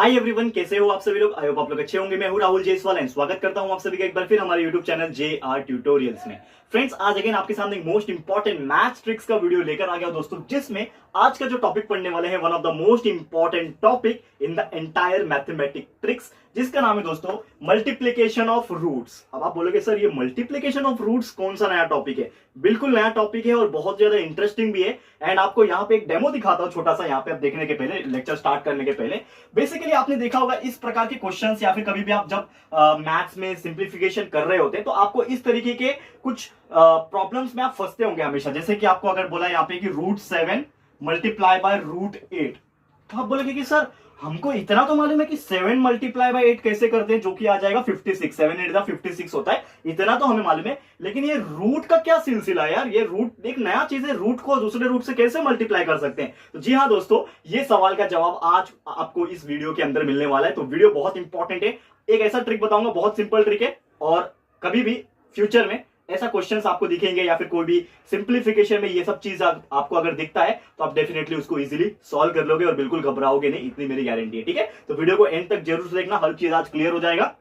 Hi everyone, कैसे हो आप सभी लोग। आई होप आप लोग अच्छे होंगे। मैं हूं राहुल जायसवाल एंड स्वागत करता हूं आप सभी का एक बार फिर हमारे यूट्यूब चैनल JR ट्यूटोरियल्स में। फ्रेंड्स, आज अगेन आपके सामने एक मोस्ट इंपॉर्टेंट मैथ्स ट्रिक्स का वीडियो लेकर आ गया दोस्तों, जिसमें आज का जो टॉपिक पढ़ने वाले हैं one of the most important topic in the entire mathematic tricks, जिसका नाम है दोस्तों मल्टीप्लीकेशन ऑफ रूट्स। अब आप बोलोगे सर ये मल्टीप्लीकेशन ऑफ रूट्स कौन सा नया टॉपिक है। बिल्कुल नया टॉपिक है और बहुत ज्यादा इंटरेस्टिंग भी है। एंड आपको यहाँ पे एक डेमो दिखाता हूँ छोटा सा, यहाँ पे आप देखने के पहले, लेक्चर स्टार्ट करने के पहले। बेसिकली आपने देखा होगा इस प्रकार के क्वेश्चंस या फिर कभी भी आप जब मैथ्स में सिंप्लीफिकेशन कर रहे होते हैं तो आपको इस तरीके के कुछ प्रॉब्लम्स में आप फंसते होंगे हमेशा। जैसे कि आपको अगर बोला यहाँ पे कि √7 मल्टीप्लाई बाय √8, तो आप बोलेंगे कि सर हमको इतना तो मालूम है कि 7 मल्टीप्लाई बाय 8 कैसे करते हैं, जो कि आ जाएगा 56। 7 8 56 होता है, इतना तो हमें मालूम है। लेकिन ये रूट का क्या सिलसिला है यार, ये रूट एक नया चीज है, रूट को दूसरे रूट से कैसे मल्टीप्लाई कर सकते हैं। तो जी हाँ दोस्तों, ये सवाल का जवाब आज आपको इस वीडियो के अंदर मिलने वाला है। तो वीडियो बहुत इंपॉर्टेंट है। एक ऐसा ट्रिक बताऊंगा, बहुत सिंपल ट्रिक है, और कभी भी फ्यूचर में ऐसा क्वेश्चंस आपको दिखेंगे या फिर कोई भी सिंप्लीफिकेशन में ये सब चीज आपको अगर दिखता है तो आप डेफिनेटली उसको इजीली सॉल्व कर लोगे और बिल्कुल घबराओगे नहीं, इतनी मेरी गारंटी है। ठीक है, तो वीडियो को एंड तक जरूर से देखना, हर चीज आज क्लियर हो जाएगा।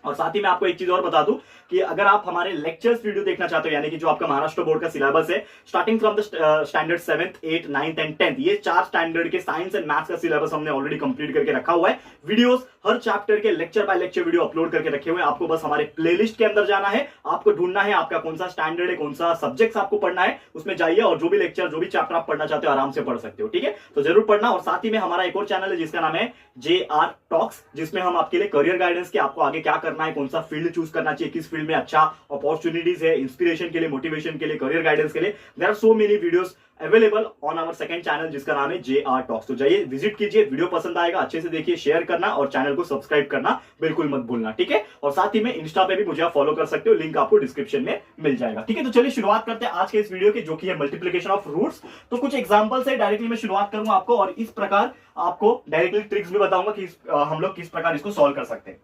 और साथ ही मैं आपको एक चीज और बता दूं कि अगर आप हमारे लेक्चर्स वीडियो देखना चाहते हो, यानी कि जो आपका महाराष्ट्र बोर्ड का सिलेबस है, starting from the standard 7th 8th 9th and 10th, ये 4 स्टैंडर्ड के साइंस एंड मैथ्स का सिलेबस हमने ऑलरेडी कंप्लीट करके रखा हुआ है। वीडियोस हर चैप्टर के lecture by lecture video upload करके रखे हुए हैं। आपको बस हमारे प्लेलिस्ट के अंदर जाना है, आपको ढूंढना है आपका कौन सा स्टैंडर्ड है, कौन सा सब्जेक्ट आपको पढ़ना है, उसमें जाइए और जो भी लेक्चर जो भी चैप्टर आप पढ़ना चाहते हो आराम से पढ़ सकते हो। ठीक है, तो जरूर पढ़ना। और साथ ही में हमारा एक और चैनल है जिसका नाम है JR टॉक्स, जिसमें हम आपके लिए करियर गाइडेंस के, आपको आगे क्या करना है, कौन सा फील्ड चूज करना चाहिए, किस फील्ड में अच्छा अपॉर्चुनिटीज है, इंस्पिरेशन के लिए, मोटिवेशन के लिए, करियर गाइडेंस के लिए, there are so many videos available on our second channel जिसका नाम है JR टॉक्स। तो जाइए विजिट कीजिए, वीडियो पसंद आएगा अच्छे से देखिए, शेयर करना और चैनल को सब्सक्राइब करना बिल्कुल मत भूलना। ठीक है, और साथ ही में इंस्टा पे भी मुझे आप फॉलो कर सकते हो, लिंक आपको डिस्क्रिप्शन में मिल जाएगा। ठीक है, तो चलिए शुरुआत करते हैं आज के इस वीडियो की, जो कि है मल्टीप्लिकेशन ऑफ रूट्स। तो कुछ एग्जांपल से डायरेक्टली मैं शुरुआत करूंगा आपको, और इस प्रकार आपको डायरेक्टली ट्रिक्स भी बताऊंगा कि हम लोग किस प्रकार इसको सॉल्व कर सकते हैं।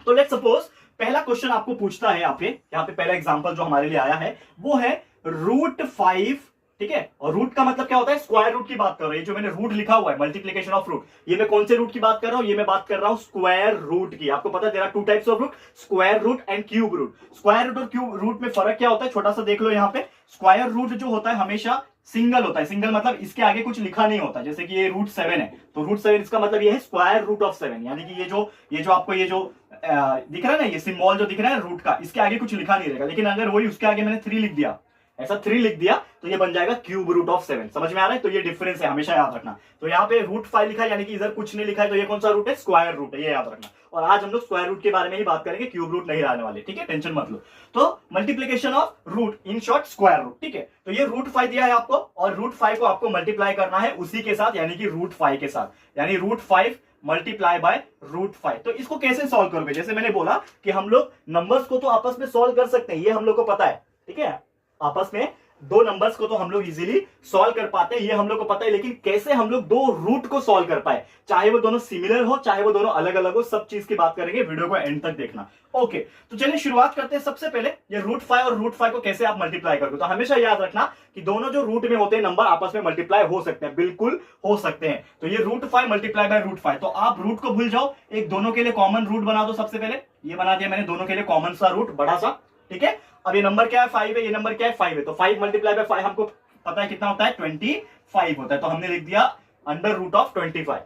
तो लेट्स सपोज पहला क्वेश्चन आपको पूछता है, यहाँ पे पहला एग्जांपल जो हमारे लिए आया है वो है √5। ठीक है, और रूट का मतलब क्या होता है, स्क्वायर रूट की बात कर रहे हैं। जो मैंने रूट लिखा हुआ है मल्टीप्लिकेशन ऑफ रूट, ये मैं कौन से रूट की बात कर रहा हूं, ये मैं बात कर रहा हूं स्क्वायर रूट की। आपको पता है there are 2 types of root, square root and cube root. Square root और क्यूब रूट में फर्क क्या होता है, छोटा सा देख लो। यहाँ पे स्क्वायर रूट जो होता है हमेशा सिंगल होता है। सिंगल मतलब इसके आगे कुछ लिखा नहीं होता। जैसे कि ये √7 है, तो √7 इसका मतलब ये है स्क्वायर रूट ऑफ 7, यानी कि ये जो आपको ये जो दिख रहा है ना, ये सिंबल जो दिख रहा है रूट का, इसके आगे कुछ लिखा नहीं रहेगा। लेकिन अगर वही उसके आगे मैंने 3 लिख दिया, ऐसा 3 लिख दिया, तो ये बन जाएगा क्यूब रूट ऑफ 7। समझ में आ रहा है, तो ये डिफरेंस है, हमेशा याद रखना। तो यहाँ पे √5 लिखा है, यानी कि इधर कुछ नहीं लिखा है, तो ये कौन सा रूट है, स्क्वायर रूट है, ये याद रखना। और आज हम लोग स्क्वायर रूट के बारे में ही बात करेंगे, क्यूब रूट नहीं रहने वाले। ठीक है, टेंशन मत लो। तो multiplication of root, in short square root. ठीक है, तो ये √5 दिया है आपको, और √5 को आपको मल्टीप्लाई करना है उसी के साथ, यानी कि √5 के साथ, यानी √5 मल्टीप्लाई बाय √5। तो इसको कैसे सॉल्व करोगे, जैसे मैंने बोला कि हम लोग नंबर्स को तो आपस में सॉल्व कर सकते हैं, ये हम लोग को पता है। ठीक है, आपस में दो नंबर्स को तो हम लोग इजीली सॉल्व कर पाते हैं, ये हम लोग को पता है। लेकिन कैसे हम लोग दो रूट को सॉल्व कर पाए, चाहे वो दोनों सिमिलर हो, चाहे वो दोनों अलग अलग हो, सब चीज की बात करेंगे, वीडियो को एंड तक देखना। ओके, तो चलिए शुरुआत करते हैं। सबसे पहले ये √5 और √5 को कैसे आप मल्टीप्लाई करोगे। तो हमेशा याद रखना कि दोनों जो रूट में होते हैं नंबर आपस में मल्टीप्लाई हो सकते हैं, बिल्कुल हो सकते हैं। तो ये √5 मल्टीप्लाई बाय √5, तो आप रूट को भूल जाओ, एक दोनों के लिए कॉमन रूट बना दो। सबसे पहले ये बना दिया मैंने, दोनों के लिए कॉमन सा रूट बड़ा सा। ठीक है, अब ये नंबर क्या है, 5 है, ये नंबर क्या है, 5 है। तो 5 मल्टीप्लाई बाय 5 हमको पता है कितना होता है, 25 होता है। तो हमने लिख दिया √25।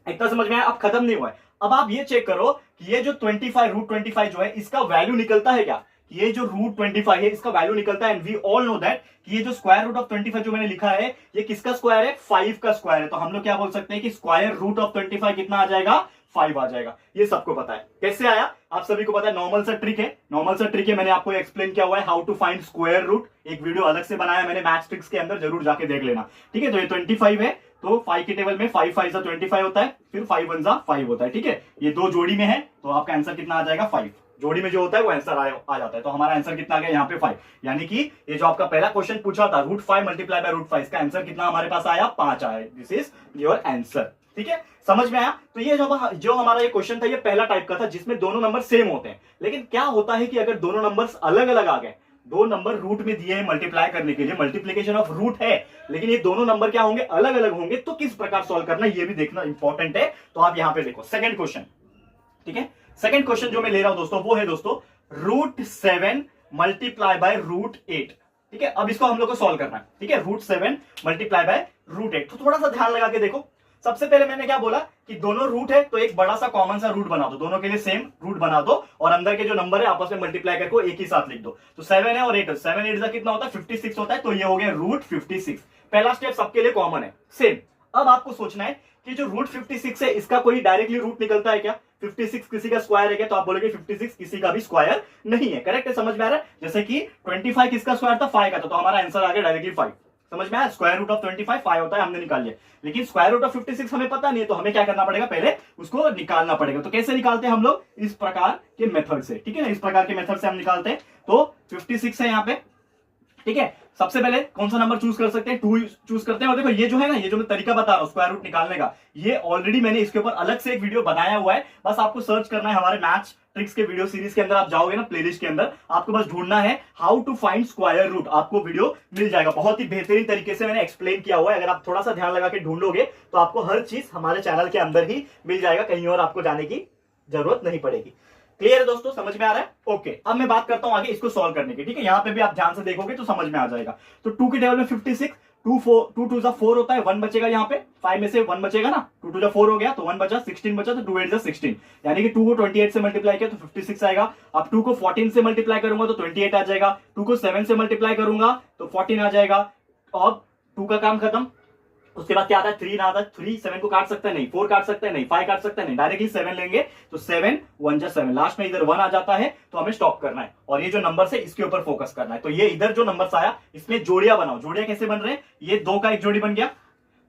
इतना समझ में आया, अब खत्म नहीं हुआ है। अब आप ये चेक करो कि ये जो 25 √25 जो है, इसका वैल्यू निकलता है क्या, ये जो √25 है इसका वैल्यू निकलता है। And we all know that कि ये जो स्क्वायर रूट ऑफ 25 जो मैंने लिखा है, ये किसका स्क्वायर है, 5 का स्क्वायर है। तो हम लोग क्या बोल सकते हैं कि स्क्वायर रूट ऑफ 25 कितना आ जाएगा, 5 आ जाएगा। ये सबको पता है, कैसे आया आप सभी को पता है, नॉर्मल सा ट्रिक है, नॉर्मल सा ट्रिक है। मैंने आपको एक्सप्लेन किया हुआ है how to find square root, एक वीडियो अलग से बनाया मैंने मैथ्स ट्रिक्स के अंदर, जरूर जाके देख लेना। ठीक है, तो ये 25 है, तो 5 के टेबल में 5 5 25 होता है, फिर 5 1 5 होता है। ठीक है, ये दो जोड़ी में है, तो आपका आंसर कितना आ जाएगा, 5। जोड़ी में जो होता है वो आंसर आ जाता है। तो हमारा आंसर कितना आ गया यहाँ पे 5, यानी कि ये जो आपका पहला क्वेश्चन पूछा था √5 मल्टीप्लाई बाय √5, इसका आंसर कितना हमारे पास आया, 5 आया। This is your answer. ठीक है, समझ में आया। तो ये जो हमारा ये क्वेश्चन था, ये पहला टाइप का था जिसमें दोनों नंबर सेम होते हैं। लेकिन क्या होता है कि अगर दोनों नंबर्स अलग अलग आ गए, दो नंबर रूट में दिए हैं मल्टीप्लाई करने के लिए, मल्टीप्लीकेशन ऑफ रूट है, लेकिन ये दोनों नंबर क्या होंगे, अलग अलग होंगे, तो किस प्रकार सॉल्व करना है ये भी देखना इंपॉर्टेंट है। तो आप यहां पे देखो सेकंड क्वेश्चन, ठीक है, सेकंड क्वेश्चन जो मैं ले रहा हूं दोस्तों वो है दोस्तों √7 मल्टीप्लाई बाय √8, ठीक है। अब इसको हम लोग को सॉल्व करना है, ठीक है, √7 मल्टीप्लाई बाय √8। तो थोड़ा सा ध्यान लगा के देखो, सबसे पहले मैंने क्या बोला कि दोनों रूट है तो एक बड़ा सा कॉमन सा रूट बना दो, दोनों के लिए सेम रूट बना दो और अंदर के जो नंबर है आपस में मल्टीप्लाई करके एक ही साथ लिख दो। तो 7 है और 8 है, 7 8 कितना होता है 56 होता है, तो ये हो गया √56। पहला स्टेप सबके लिए कॉमन है, सेम। अब आपको सोचना है कि जो √56 है इसका कोई डायरेक्टली रूट निकलता है क्या, 56 किसी का स्क्वायर है क्या, तो आप बोलोगे 56 किसी का भी स्क्वायर नहीं है। करेक्ट है, समझ में आ रहा है। जैसे कि 25 किसका स्क्वायर था, 5 का था, तो हमारा आंसर आ गया डायरेक्टली 5। समझ में आया, स्क्वायर रूट ऑफ 25 5 होता है, हमने निकाल लिया। लेकिन स्क्वायर रूट ऑफ 56 हमें पता नहीं है, तो हमें क्या करना पड़ेगा, पहले उसको निकालना पड़ेगा। तो कैसे निकालते हैं हम लोग, इस प्रकार के मेथड से, ठीक है ना, इस प्रकार के मेथड से हम निकालते हैं। तो 56 है यहाँ पे, ठीक है। सबसे पहले कौन सा नंबर चूज कर सकते हैं, 2 चूज करते हैं। और देखो ये जो है ना, ये जो मैं तरीका बता रहा हूं स्क्वायर रूट निकालने का, ये ऑलरेडी मैंने इसके ऊपर अलग से एक वीडियो बनाया हुआ है, बस आपको सर्च करना है हमारे मैथ्स ट्रिक्स के वीडियो सीरीज के अंदर। आप जाओगे ना प्लेलिस्ट के अंदर, आपको बस ढूंढना है how to find square root, आपको वीडियो मिल जाएगा। बहुत ही बेहतरीन तरीके से मैंने एक्सप्लेन किया हुआ है, अगर आप थोड़ा सा ध्यान लगा के ढूंढोगे तो आपको हर चीज हमारे चैनल के अंदर ही मिल जाएगा, कहीं और आपको जाने की जरूरत नहीं पड़ेगी। क्लियर है दोस्तों, समझ में आ रहा है। ओके, अब मैं बात करता हूं आगे इसको सॉल्व करने की, ठीक है। यहां पे भी आप ध्यान से देखोगे तो समझ में आ जाएगा। तो 2 के टेबल में 56, 2 2 जा 4 होता है, 1 बचेगा यहाँ पे, 5 में से 1 बचेगा ना, 2 2 जा 4 हो गया, तो 1 बचा, 16 बचा, तो 2 8 जा 16, यानी कि 2 को 28 से मल्टीप्लाई किया तो 56 आएगा। अब 2 को 14 से मल्टीप्लाई करूंगा तो 28 आ जाएगा, 2 को 7 से मल्टीप्लाई करूंगा तो 14 आ जाएगा। और 2 का काम खत्म। उसके बाद क्या आता है, 3 आता है, 3 7 को काट सकता है नहीं, 4 काट सकता है नहीं, 5 काट सकता है नहीं, डायरेक्टली 7 लेंगे तो 7 1 जा 7, लास्ट में इधर 1 आ जाता है, तो हमें स्टॉप करना है और ये जो नंबर है इसके ऊपर फोकस करना है। तो ये इधर जो नंबर आया इसमें जोड़ियां बनाओ। जोड़ियां कैसे बन रहे हैं, ये 2 का एक जोड़ी बन गया,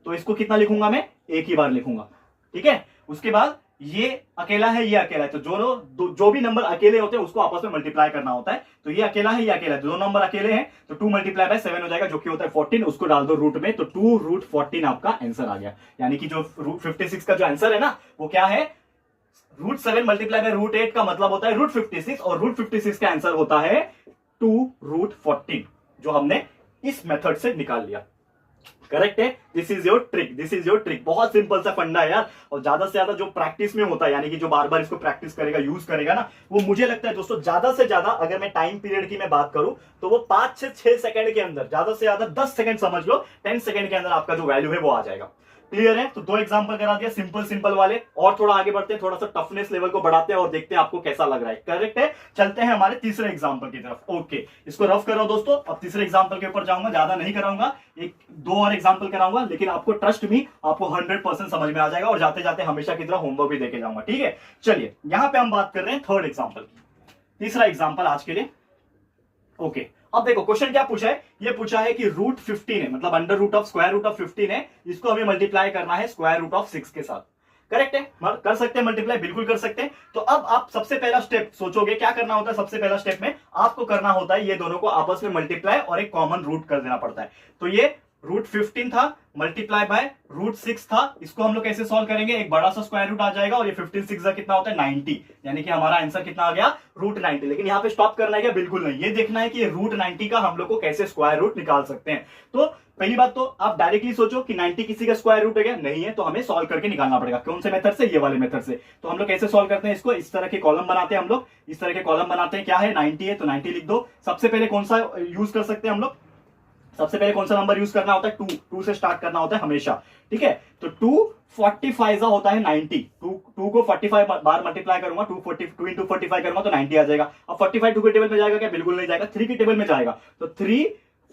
तो इसको कितना लिखूंगा मैं, एक ही बार लिखूंगा, ठीक है। उसके बाद ये अकेला है, ये अकेला है, तो जो भी नंबर अकेले होते हैं उसको आपस में मल्टीप्लाई करना होता है। तो ये अकेला है, ये अकेला है, दो नंबर अकेले हैं, तो 2 मल्टीप्लाई बाय 7 हो जाएगा, जो कि होता है 14, उसको डाल दो रूट में, तो 2√14 आपका आंसर आ गया। यानी कि जो √56 का जो आंसर है ना वो क्या है, √7 मल्टीप्लाई बाय √8 का मतलब होता है √56, और √56 का आंसर होता है 2√14, जो हमने इस मेथड से निकाल लिया। करेक्ट है, this is your trick, this is your trick. बहुत सिंपल सा फंडा है यार, और ज्यादा से ज्यादा जो प्रैक्टिस में होता है, यानी कि जो बार बार इसको प्रैक्टिस करेगा, यूज करेगा ना, वो मुझे लगता है दोस्तों ज्यादा से ज्यादा, अगर मैं टाइम पीरियड की मैं बात करूं तो वो 5 से 6 सेकंड के अंदर, ज्यादा से ज्यादा 10 सेकंड समझ लो, 10 सेकंड के अंदर आपका जो वैल्यू है वो आ जाएगा। क्लियर है। तो 2 एग्जांपल करा दिया, सिंपल सिंपल वाले, और थोड़ा आगे बढ़ते हैं, थोड़ा सा टफनेस लेवल को बढ़ाते हैं और देखते हैं आपको कैसा लग रहा है। करेक्ट है, चलते हैं हमारे तीसरे एग्जांपल की तरफ। ओके, इसको रफ करो दोस्तों। अब तीसरे एग्जांपल के ऊपर जाऊंगा, ज्यादा नहीं कराऊंगा, 1-2 और एग्जांपल कराऊंगा, लेकिन आपको ट्रस्ट मी, आपको 100% समझ में आ जाएगा, और जाते जाते हमेशा की तरह होमवर्क भी देके जाऊंगा, ठीक है। चलिए, यहां पे हम बात कर रहे हैं थर्ड एग्जांपल की, तीसरा एग्जांपल आज के लिए। ओके, अब देखो क्वेश्चन क्या पूछा है, ये पूछा है कि √15 है, मतलब under root of square root of 15 है, इसको हमें मल्टीप्लाई करना है स्क्वायर रूट ऑफ 6 के साथ। करेक्ट है, कर सकते हैं मल्टीप्लाई, बिल्कुल कर सकते हैं। तो अब आप सबसे पहला स्टेप सोचोगे क्या करना होता है, सबसे पहला स्टेप में आपको करना होता है ये दोनों को आपस में मल्टीप्लाई और एक कॉमन रूट कर देना पड़ता है। तो ये √15 था मल्टीप्लाई बाय √6 था, इसको हम लोग कैसे सॉल्व करेंगे, एक बड़ा सा स्क्वायर रूट आ जाएगा, और ये 15 6 कितना होता है 90, यानी कि हमारा आंसर कितना आ गया √90। लेकिन यहाँ पे स्टॉप करना है क्या, बिल्कुल नहीं, ये देखना है कि ये √90 का हम लोग को कैसे स्क्वायर रूट निकाल सकते हैं। तो पहली बात तो आप डायरेक्टली सोचो कि 90 किसी का स्क्वायर रूट है क्या, नहीं है, तो हमें सॉल्व करके निकालना पड़ेगा। कौन से मेथड से, ये वाले मेथड से। तो हम लोग कैसे सॉल्व करते हैं इसको, इस तरह के कॉलम बनाते हैं हम लोग, इस तरह के कॉलम बनाते हैं। क्या है 90 है तो 90 लिख दो। सबसे पहले कौन सा यूज कर सकते हैं हम लोग, सबसे पहले कौन सा नंबर यूज करना होता है, 2 से स्टार्ट करना होता है हमेशा, ठीक है। तो 245 होता है 90, 2 को 45 बार मल्टीप्लाई करूंगा, 2 इंटू 45 करूंगा तो 90 आ जाएगा। अब 45 2 के टेबल में जाएगा क्या, बिल्कुल नहीं जाएगा, 3 के टेबल में जाएगा, तो 3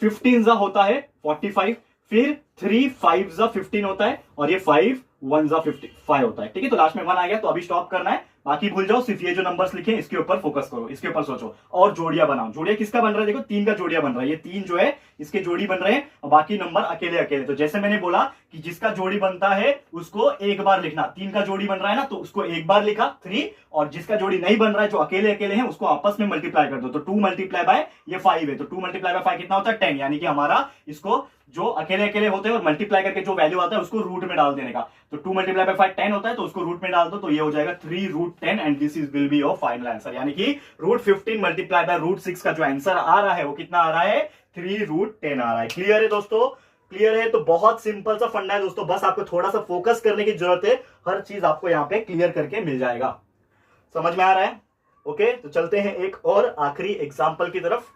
15 होता है 45, फिर 3 5 15 होता है, और ये 5 1 55 होता है, ठीक है। तो लास्ट में 1 आ गया, तो अभी स्टॉप करना है, बाकी भूल जाओ, सिर्फ ये जो नंबर्स लिखे इसके ऊपर फोकस करो, इसके ऊपर सोचो, और जोड़ियां बनाओ। जोड़ियां किसका बन रहा है, देखो 3 का जोड़ियां बन रहा है, ये 3 जो है इसके जोड़ी बन रहे हैं, और बाकी नंबर अकेले अकेले। तो जैसे मैंने बोला कि जिसका जोड़ी बनता है उसको एक बार लिखना, 3 का जोड़ी बन रहा है ना, तो उसको एक बार लिखा 3, और जिसका जोड़ी नहीं बन रहा है, जो अकेले अकेले हैं, उसको आपस में मल्टीप्लाई कर दो। तो 2 मल्टीप्लाई बाय ये 5 है, तो 2 मल्टीप्लाई बाय 5 कितना होता है 10, यानी कि हमारा इसको जो अकेले अकेले होते हैं हैं और मल्टीप्लाई करके जो वैल्यू आता है उसको रूट में डाल देने का। तो 2 मल्टीप्लाई बाय 5 10 होता है, तो उसको रूट में डाल दो, तो ये हो जाएगा 3√10 and this is will be your final answer. यानी कि √15 मल्टीप्लाई बाय √6 का जो आंसर आ रहा है वो कितना आ रहा है, 3√10 आ रहा है। क्लियर है दोस्तों? क्लियर है? तो बहुत सिंपल सा फंडा है दोस्तों, बस आपको थोड़ा सा फोकस करने की जरूरत है, हर चीज आपको यहाँ पे क्लियर करके मिल जाएगा। समझ में आ रहा है? ओके, तो चलते हैं एक और आखिरी एग्जाम्पल की तरफ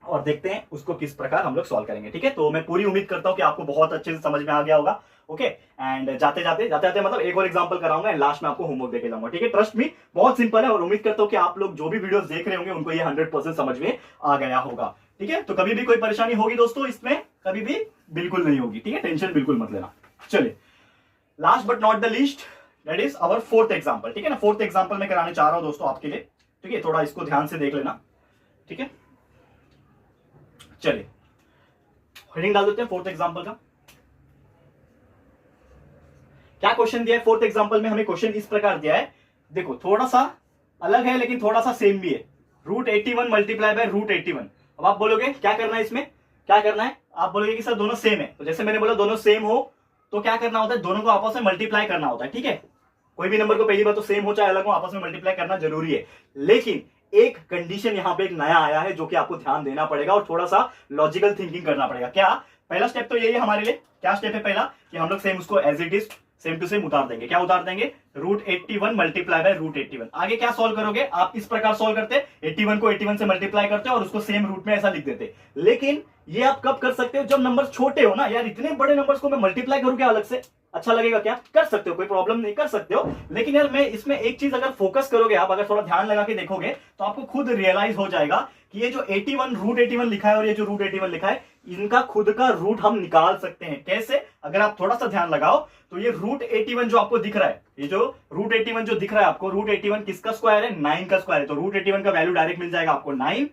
और देखते हैं उसको किस प्रकार हम लोग सॉल्व करेंगे। ठीक है, तो मैं पूरी उम्मीद करता हूं कि आपको बहुत अच्छे से समझ में आ गया होगा। ओके, एंड जाते जाते मतलब एक और एग्जांपल कराऊंगा एंड लास्ट में आपको होमवर्क देके जाऊंगा। ठीक है, ट्रस्ट मी, बहुत सिंपल है और उम्मीद करता हूं कि आप लोग जो भी वीडियोस देख रहे होंगे उनको ये 100% समझ में आ गया होगा। ठीक है, तो कभी भी कोई परेशानी होगी दोस्तों इसमें, कभी भी बिल्कुल नहीं होगी। ठीक है, टेंशन बिल्कुल मत लेना। चलिए, last but not the least, that is our fourth example. ठीक है ना, फोर्थ एग्जाम्पल मैं कराने चाह रहा हूं दोस्तों आपके लिए। ठीक है, थोड़ा इसको ध्यान से देख लेना। ठीक है, चलिए हेडिंग डाल देते हैं फोर्थ एग्जांपल का। क्या क्वेश्चन दिया है फोर्थ एग्जांपल में? हमें क्वेश्चन इस प्रकार दिया है, देखो थोड़ा सा अलग है लेकिन थोड़ा सा सेम भी है। √81 मल्टीप्लाई बाय √81। अब आप बोलोगे क्या करना है इसमें, क्या करना है? आप बोलोगे कि सर दोनों सेम है, तो जैसे मैंने बोला दोनों सेम हो तो क्या करना होता है, दोनों को आपस में मल्टीप्लाई करना होता है। ठीक है, कोई भी नंबर को पहली बार तो सेम हो चाहे अलग हो, आपस में मल्टीप्लाई करना जरूरी है। लेकिन एक कंडीशन यहां पे एक नया आया है जो कि आपको ध्यान देना पड़ेगा और थोड़ा सा लॉजिकल थिंकिंग करना पड़ेगा। क्या? पहला स्टेप तो यही है हमारे लिए। क्या स्टेप है पहला? कि हम लोग सेम उसको as it is same to same उतार देंगे। क्या उतार देंगे? √81 मल्टीप्लाई बाय √81। आगे क्या सॉल्व करोगे आप? इस प्रकार सॉल्व करते, 81 को 81 से मल्टीप्लाई करते और उसको सेम रूट में ऐसा लिख देते। लेकिन ये आप कब कर सकते हो? जब नंबर छोटे हो ना। यार इतने बड़े नंबर्स को मैं मल्टीप्लाई करूं क्या अलग से? अच्छा लगेगा क्या? कर सकते हो, कोई प्रॉब्लम नहीं, कर सकते हो। लेकिन यार मैं इसमें एक चीज अगर फोकस करोगे आप, अगर थोड़ा ध्यान लगा के देखोगे तो आपको खुद रियलाइज हो जाएगा कि ये जो 81 √81 लिखा है और ये जो √81 लिखा है, इनका खुद का रूट हम निकाल सकते हैं। कैसे? अगर आप थोड़ा सा ध्यान लगाओ तो ये √81 जो आपको दिख रहा है, ये जो √81 जो दिख रहा है आपको, √81 किसका स्क्वायर है? 9 का स्क्वायर है। तो √81 का वैल्यू डायरेक्ट मिल जाएगा आपको 9,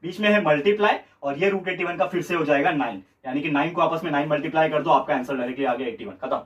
बीच में है मल्टीप्लाई और ये √81 का फिर से हो जाएगा 9। यानी कि 9 को आपस में 9 मल्टीप्लाई कर दो, आपका आंसर डायरेक्टली आ गया 81। खत्म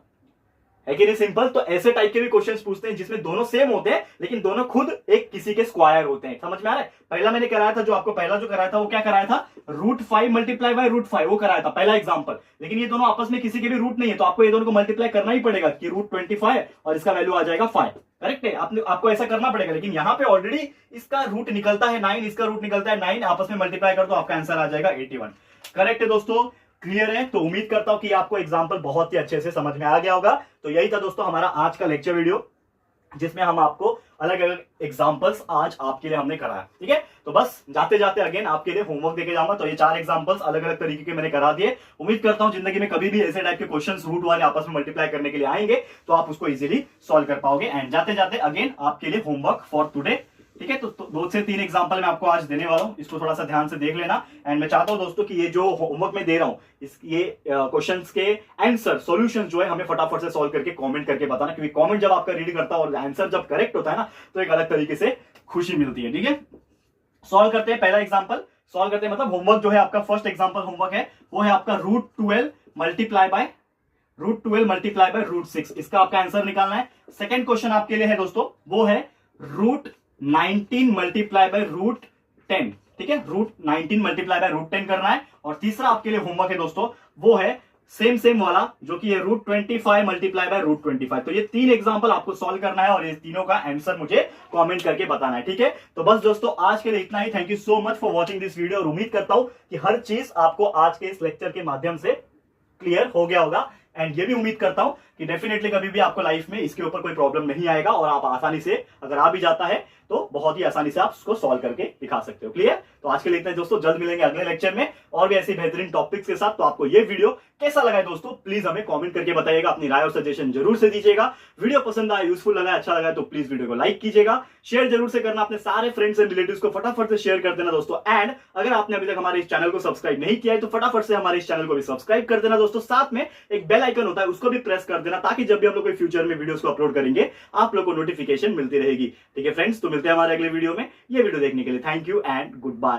है कि नहीं? सिंपल। तो ऐसे टाइप के भी क्वेश्चंस पूछते हैं जिसमें दोनों सेम होते हैं लेकिन दोनों खुद एक किसी के स्क्वायर होते हैं। समझ में आ रहा है? पहला मैंने कराया था, जो आपको पहला जो कराया था वो क्या कराया था? √5 मल्टीप्लाई बाय √5 वो कराया था, पहला एग्जांपल। लेकिन ये दोनों आपस में किसी के भी रूट नहीं है, तो आपको ये दोनों को मल्टीप्लाई करना ही पड़ेगा कि √25 और इसका वैल्यू आ जाएगा 5। करेक्ट है? आपको ऐसा करना पड़ेगा। लेकिन यहाँ पे ऑलरेडी इसका रूट निकलता है 9, इसका रूट निकलता है 9, आपस में मल्टीप्लाई कर दो, आपका आंसर आ जाएगा 81। करेक्ट है दोस्तों? क्लियर है? तो उम्मीद करता हूं कि आपको एग्जांपल बहुत ही अच्छे से समझ में आ गया होगा। तो यही था दोस्तों हमारा आज का लेक्चर वीडियो, जिसमें हम आपको अलग अलग एग्जांपल्स आज आपके लिए हमने कराया। ठीक है, तो बस जाते जाते अगेन आपके लिए होमवर्क देके जाऊंगा। तो ये 4 एग्जांपल्स अलग अलग तरीके के मैंने करा दिए। उम्मीद करता हूं जिंदगी में कभी भी ऐसे टाइप के क्वेश्चंस रूट वाले आपस में मल्टीप्लाई करने के लिए आएंगे तो आप उसको इजीली सॉल्व कर पाओगे। एंड जाते जाते अगेन आपके लिए होमवर्क फॉर टुडे। ठीक है, तो 2 से 3 एग्जांपल मैं आपको आज देने वाला हूं, इसको थोड़ा सा ध्यान से देख लेना। एंड मैं चाहता हूं दोस्तों कि ये जो होमवर्क मैं दे रहा हूं ये क्वेश्चंस के आंसर सॉल्यूशन जो है हमें फटाफट से सॉल्व करके कमेंट करके बताना, क्योंकि कमेंट जब आपका रीड करता है और आंसर जब करेक्ट होता है ना तो एक अलग तरीके से खुशी मिलती है। ठीक है, सॉल्व करते हैं पहला एग्जाम्पल। सॉल्व करते हैं मतलब होमवर्क जो है आपका फर्स्ट एग्जाम्पल होमवर्क है वो है आपका √12 मल्टीप्लाई बाय √6। इसका आपका आंसर निकालना है। सेकेंड क्वेश्चन आपके लिए है दोस्तों, वो है √19 मल्टीप्लाई बाय √10। ठीक है, √19 मल्टीप्लाई बाय √10 करना है। और तीसरा आपके लिए होमवर्क है दोस्तों, वो है सेम वाला जो कि है √25 मल्टीप्लाई बाय √25। तो ये 3 एग्जांपल आपको सॉल्व करना है और ये तीनों का आंसर मुझे कमेंट करके बताना है। ठीक है, तो बस दोस्तों आज के लिए इतना ही। Thank you so much for watching this video और उम्मीद करता हूं कि हर चीज आपको आज के इस लेक्चर के माध्यम से क्लियर हो गया होगा। एंड ये भी उम्मीद करता हूं कि डेफिनेटली कभी भी आपको लाइफ में इसके ऊपर कोई प्रॉब्लम नहीं आएगा और आप आसानी से, अगर आ भी जाता है तो बहुत ही आसानी से आप उसको सॉल्व करके दिखा सकते हो। क्लियर? तो आज के लिए इतना दोस्तों, जल्द मिलेंगे अगले लेक्चर में और भी ऐसी बेहतरीन टॉपिक्स के साथ। तो आपको ये वीडियो कैसा लगा है दोस्तों, प्लीज हमें कमेंट करके बताइएगा, अपनी राय और सजेशन जरूर से दीजिएगा। वीडियो पसंद आया, यूजफुल लगा, अच्छा लगा तो प्लीज वीडियो को लाइक कीजिएगा, शेयर जरूर से करना, अपने सारे फ्रेंड्स एंड रिलेटिव्स को फटाफट से शेयर कर देना दोस्तों। एंड अगर आपने अभी तक हमारे इस चैनल को सब्सक्राइब नहीं किया है तो फटाफट से हमारे इस चैनल को भी सब्सक्राइब कर देना दोस्तों। साथ में एक बेल आइकन होता है उसको भी प्रेस कर देना, ताकि जब भी हम लोग कोई फ्यूचर में वीडियोस को अपलोड करेंगे आप लोग को नोटिफिकेशन मिलती रहेगी। ठीक है फ्रेंड्स, तो मिलते हैं हमारे अगले वीडियो में। ये वीडियो देखने के लिए thank you and good bye.